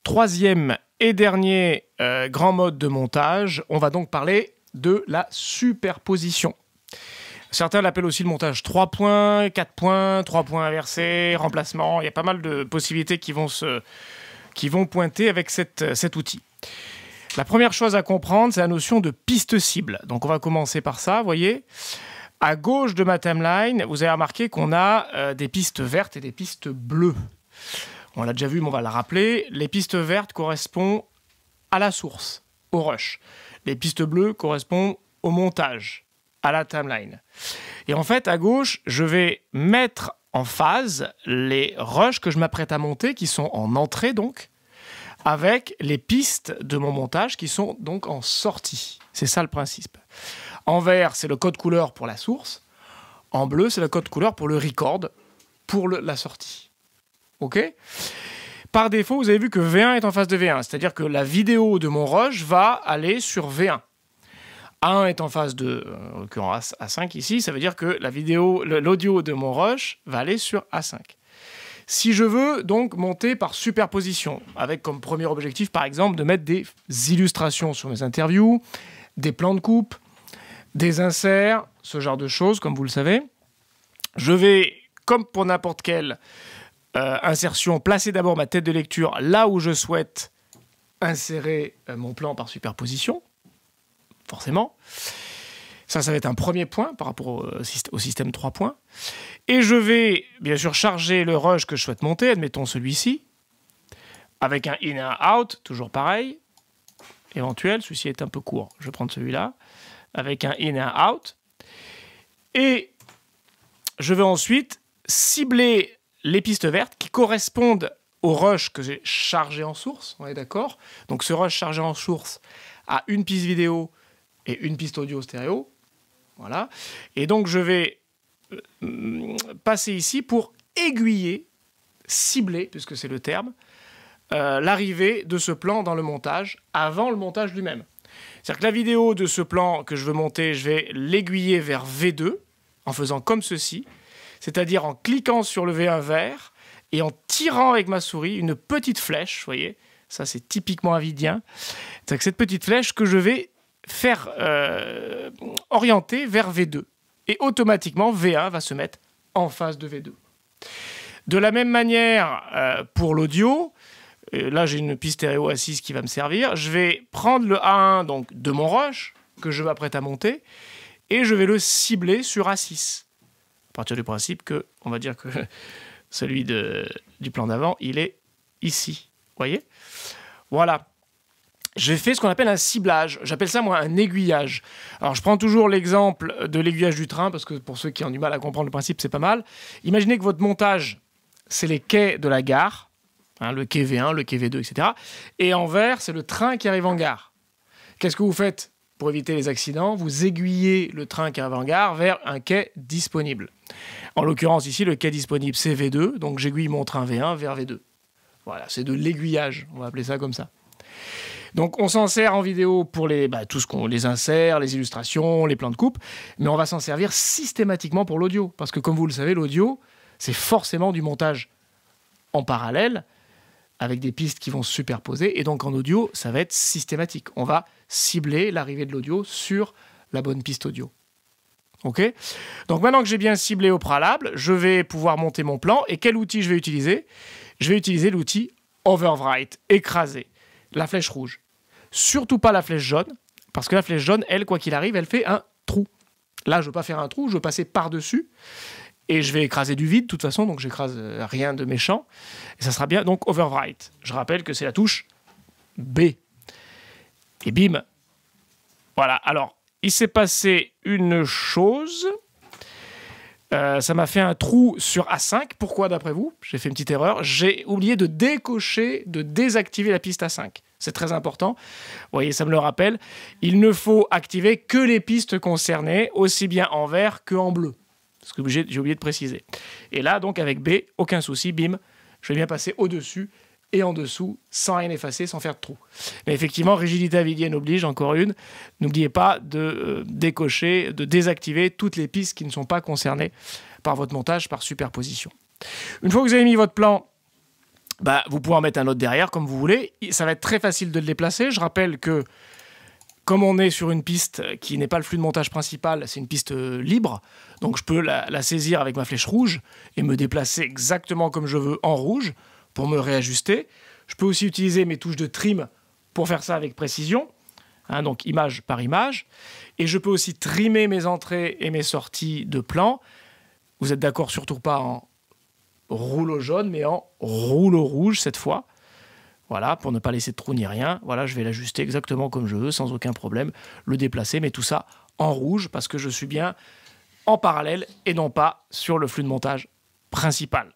troisième et dernier grand mode de montage, on va donc parler de la superposition. Certains l'appellent aussi le montage 3 points, 4 points, 3 points inversés, remplacement. Il y a pas mal de possibilités qui vont pointer avec cet outil. La première chose à comprendre, c'est la notion de piste cible. Donc on va commencer par ça, vous voyez. À gauche de ma timeline, vous avez remarqué qu'on a des pistes vertes et des pistes bleues. On l'a déjà vu, mais on va le rappeler. Les pistes vertes correspondent à la source, au rush. Les pistes bleues correspondent au montage, à la timeline. Et en fait, à gauche, je vais mettre en phase les rushs que je m'apprête à monter, qui sont en entrée donc, avec les pistes de mon montage qui sont donc en sortie. C'est ça le principe. En vert, c'est le code couleur pour la source. En bleu, c'est le code couleur pour le record, pour la sortie. OK ? Par défaut, vous avez vu que V1 est en face de V1, c'est-à-dire que la vidéo de mon rush va aller sur V1. A1 est en face de, en l'occurrence A5 ici, ça veut dire que l'audio de mon rush va aller sur A5. Si je veux donc monter par superposition, avec comme premier objectif par exemple de mettre des illustrations sur mes interviews, des plans de coupe, des inserts, ce genre de choses comme vous le savez, je vais, comme pour n'importe quelle insertion, placer d'abord ma tête de lecture là où je souhaite insérer mon plan par superposition, forcément. Ça va être un premier point par rapport au système 3 points. Et je vais, bien sûr, charger le rush que je souhaite monter, admettons celui-ci, avec un in et un out, toujours pareil, éventuel, celui-ci est un peu court, je vais prendre celui-là, avec un in et un out. Et je vais ensuite cibler les pistes vertes qui correspondent au rush que j'ai chargé en source, on est d'accord? Donc ce rush chargé en source a une piste vidéo et une piste audio stéréo. Voilà. Et donc, je vais passer ici pour aiguiller, cibler, puisque c'est le terme, l'arrivée de ce plan dans le montage avant le montage lui-même. C'est-à-dire que la vidéo de ce plan que je veux monter, je vais l'aiguiller vers V2 en faisant comme ceci, c'est-à-dire en cliquant sur le V1 vert et en tirant avec ma souris une petite flèche, vous voyez, ça c'est typiquement avidien, c'est-à-dire que cette petite flèche que je vais faire orienter vers V2. Et automatiquement, V1 va se mettre en face de V2. De la même manière, pour l'audio, là j'ai une piste stéréo A6 qui va me servir, je vais prendre le A1 donc, de mon rush, que je m'apprête à monter, et je vais le cibler sur A6. À partir du principe que, on va dire que celui du plan d'avant, il est ici. Vous voyez ? Voilà. J'ai fait ce qu'on appelle un ciblage. J'appelle ça, moi, un aiguillage. Alors, je prends toujours l'exemple de l'aiguillage du train, parce que pour ceux qui ont du mal à comprendre le principe, c'est pas mal. Imaginez que votre montage, c'est les quais de la gare, hein, le quai V1, le quai V2, etc. Et en vert, c'est le train qui arrive en gare. Qu'est-ce que vous faites pour éviter les accidents? Vous aiguillez le train qui arrive en gare vers un quai disponible. En l'occurrence, ici, le quai disponible, c'est V2, donc j'aiguille mon train V1 vers V2. Voilà, c'est de l'aiguillage, on va appeler ça comme ça. Donc on s'en sert en vidéo pour les inserts, les illustrations, les plans de coupe, mais on va s'en servir systématiquement pour l'audio, parce que comme vous le savez, l'audio, c'est forcément du montage en parallèle, avec des pistes qui vont se superposer, et donc en audio, ça va être systématique. On va cibler l'arrivée de l'audio sur la bonne piste audio. Ok ? Donc maintenant que j'ai bien ciblé au préalable, je vais pouvoir monter mon plan, et quel outil je vais utiliser ? Je vais utiliser l'outil Overwrite, écraser. La flèche rouge. Surtout pas la flèche jaune, parce que la flèche jaune, elle, quoi qu'il arrive, elle fait un trou. Là, je ne veux pas faire un trou, je veux passer par-dessus, et je vais écraser du vide, de toute façon, donc j'écrase rien de méchant, et ça sera bien, donc Overwrite. Je rappelle que c'est la touche B. Et bim. Voilà, alors, il s'est passé une chose... ça m'a fait un trou sur A5. Pourquoi, d'après vous? J'ai fait une petite erreur. J'ai oublié de décocher, de désactiver la piste A5. C'est très important. Vous voyez, ça me le rappelle. Il ne faut activer que les pistes concernées, aussi bien en vert qu'en bleu. C'est ce que j'ai oublié de préciser. Et là, donc, avec B, aucun souci, bim, je vais bien passer au-dessus et en dessous, sans rien effacer, sans faire de trou. Mais effectivement, rigidité avidienne oblige, encore une. N'oubliez pas de décocher, de désactiver toutes les pistes qui ne sont pas concernées par votre montage par superposition. Une fois que vous avez mis votre plan bah, vous pouvez en mettre un autre derrière comme vous voulez. Ça va être très facile de le déplacer. Je rappelle que comme on est sur une piste qui n'est pas le flux de montage principal, c'est une piste libre, donc je peux la saisir avec ma flèche rouge et me déplacer exactement comme je veux en rouge pour me réajuster. Je peux aussi utiliser mes touches de trim pour faire ça avec précision, hein, donc image par image. Et je peux aussi trimer mes entrées et mes sorties de plan. Vous êtes d'accord, surtout pas en rouleau jaune, mais en rouleau rouge cette fois. Voilà, pour ne pas laisser de trou ni rien. Voilà, je vais l'ajuster exactement comme je veux, sans aucun problème. Le déplacer, mais tout ça en rouge, parce que je suis bien en parallèle et non pas sur le flux de montage principal.